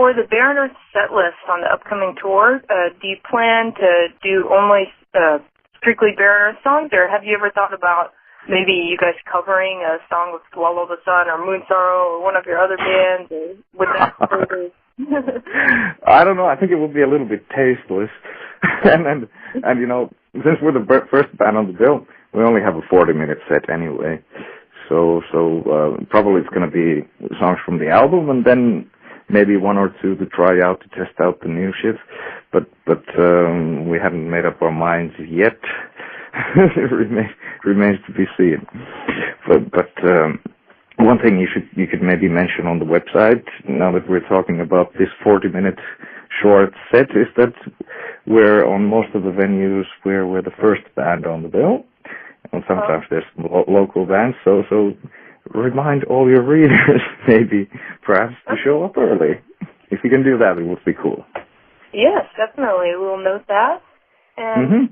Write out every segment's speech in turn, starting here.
For the Barren Earth set list on the upcoming tour, do you plan to do only strictly Barren Earth songs, or have you ever thought about maybe you guys covering a song with Swallow the Sun or Moon Sorrow or one of your other bands? Or would that I don't know. I think it would be a little bit tasteless. and you know, since we're the first band on the bill, we only have a 40-minute set anyway. So probably it's going to be songs from the album, and then maybe one or two to try out to test out the new shit. But we haven't made up our minds yet. It remains to be seen. But one thing you could maybe mention on the website, now that we're talking about this 40-minute short set, is that we're on most of the venues where we're the first band on the bill, and sometimes there's local bands. So remind all your readers, maybe perhaps to show up early. If you can do that, it would be cool. Yes, definitely. We'll note that. And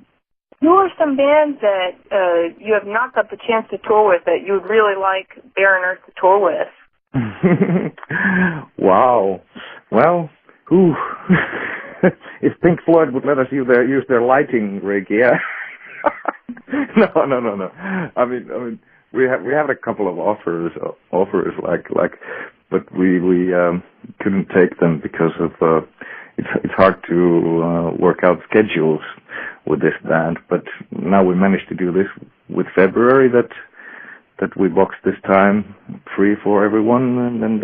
who are some bands that you have not got the chance to tour with that you would really like Barren Earth to tour with? Wow. Well, if Pink Floyd would let us use their lighting rig, yeah. No. I mean, we have a couple of offers like, but we couldn't take them because of it's hard to work out schedules with this band. But now we managed to do this with February that we boxed this time free for everyone, and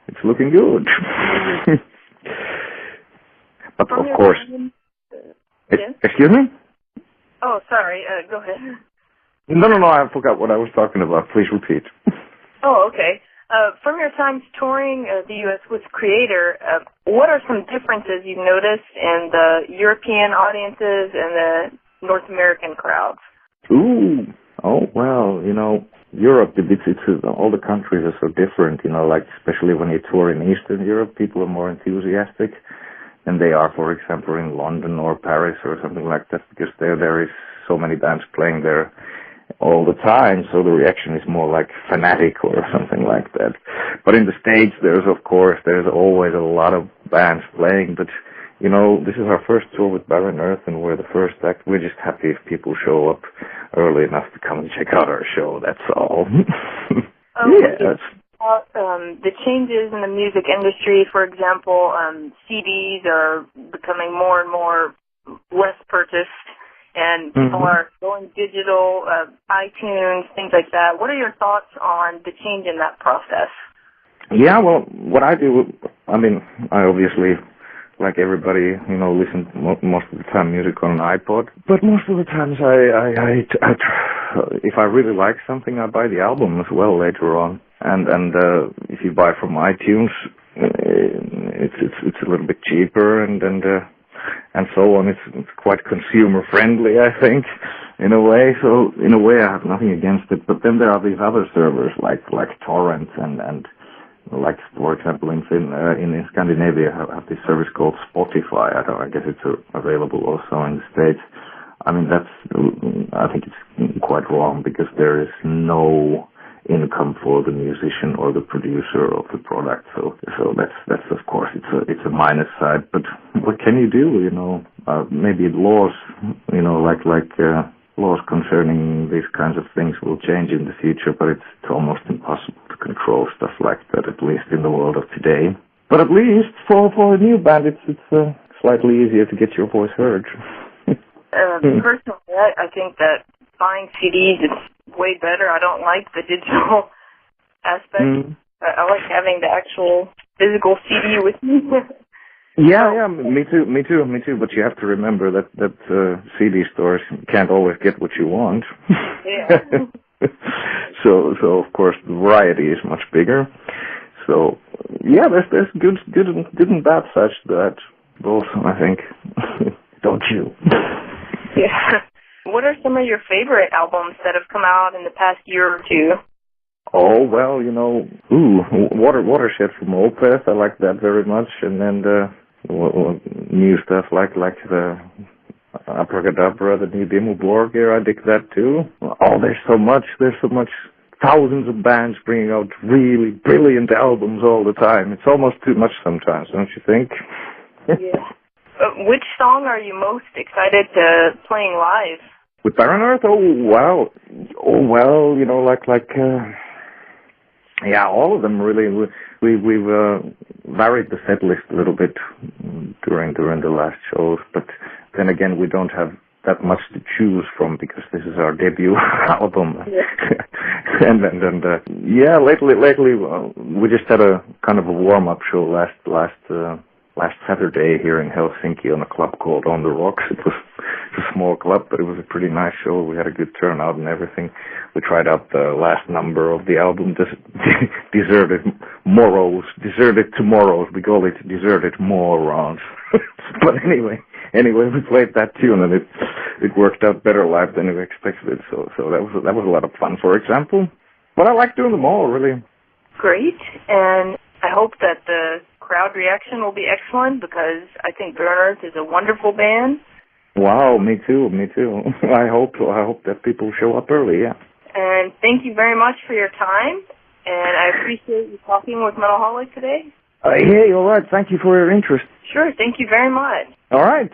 it's looking good. But of course, excuse me? Oh, sorry. Go ahead. No, I forgot what I was talking about. Please repeat. Oh, okay. From your times touring the U.S. with Creator, what are some differences you've noticed in the European audiences and the North American crowds? Ooh. Oh, well, you know, Europe, it's all the countries are so different, you know, like especially when you tour in Eastern Europe, people are more enthusiastic than they are, for example, in London or Paris or something like that, because there is so many bands playing there all the time, so the reaction is more like fanatic or something like that. But in the States, there's always a lot of bands playing, but you know, this is our first tour with Barren Earth, and we're the first act. We're just happy if people show up early enough to come and check out our show, that's all. Yes. The changes in the music industry, for example, CDs are becoming more and more less purchased, and people are going digital, iTunes, things like that. What are your thoughts on the change in that process? Yeah, well, what I do, I mean, I obviously, like everybody, you know, listen most of the time music on an iPod. But most of the times I if I really like something, I buy the album as well later on. And if you buy from iTunes, it's a little bit cheaper and so on. It's quite consumer friendly, I think, in a way. So in a way, I have nothing against it. But then there are these other servers like torrents and like, for example, in Scandinavia, have this service called Spotify. I guess it's available also in the States. I mean, I think it's quite wrong because there is no income for the musician or the producer of the product. So that's of course it's a minus side. But what can you do? You know, maybe laws, you know, like laws concerning these kinds of things will change in the future, but it's almost impossible to control stuff like that, at least in the world of today. But at least for a new band, it's slightly easier to get your voice heard. Personally, I think that buying CDs is way better. I don't like the digital aspect. I like having the actual physical CD with me. Yeah, me too. But you have to remember that CD stores can't always get what you want. Yeah. So of course the variety is much bigger. So yeah, there's good and bad sides to that. Both, I think. Don't you? Yeah. What are some of your favorite albums that have come out in the past year or two? Oh, well, you know, Watershed from Opeth, I like that very much, and then new stuff like the Abracadabra, the new Dimmu Borgir, I dig that too. Oh, there's so much thousands of bands bringing out really brilliant albums all the time. It's almost too much sometimes, don't you think? Yeah. Which song are you most excited to playing live? With Barren Earth? Oh well, you know, yeah, all of them really. We've varied the set list a little bit during the last shows, but then again, we don't have that much to choose from because this is our debut album. Yeah. and lately we just had a kind of a warm-up show last Saturday here in Helsinki on a club called On the Rocks. It was a small club, but it was a pretty nice show. We had a good turnout and everything. We tried out the last number of the album, Deserted Tomorrows. We call it Deserted Morons. But anyway, we played that tune and it worked out better live than we expected. So that was a lot of fun, for example. But I like doing them all, really. Great, and I hope that the crowd reaction will be excellent because I think Barren Earth is a wonderful band. Wow, me too. I hope that people show up early, yeah. And thank you very much for your time, and I appreciate you talking with Metalholic today. Yeah, you're right. Thank you for your interest. Sure, thank you very much. All right.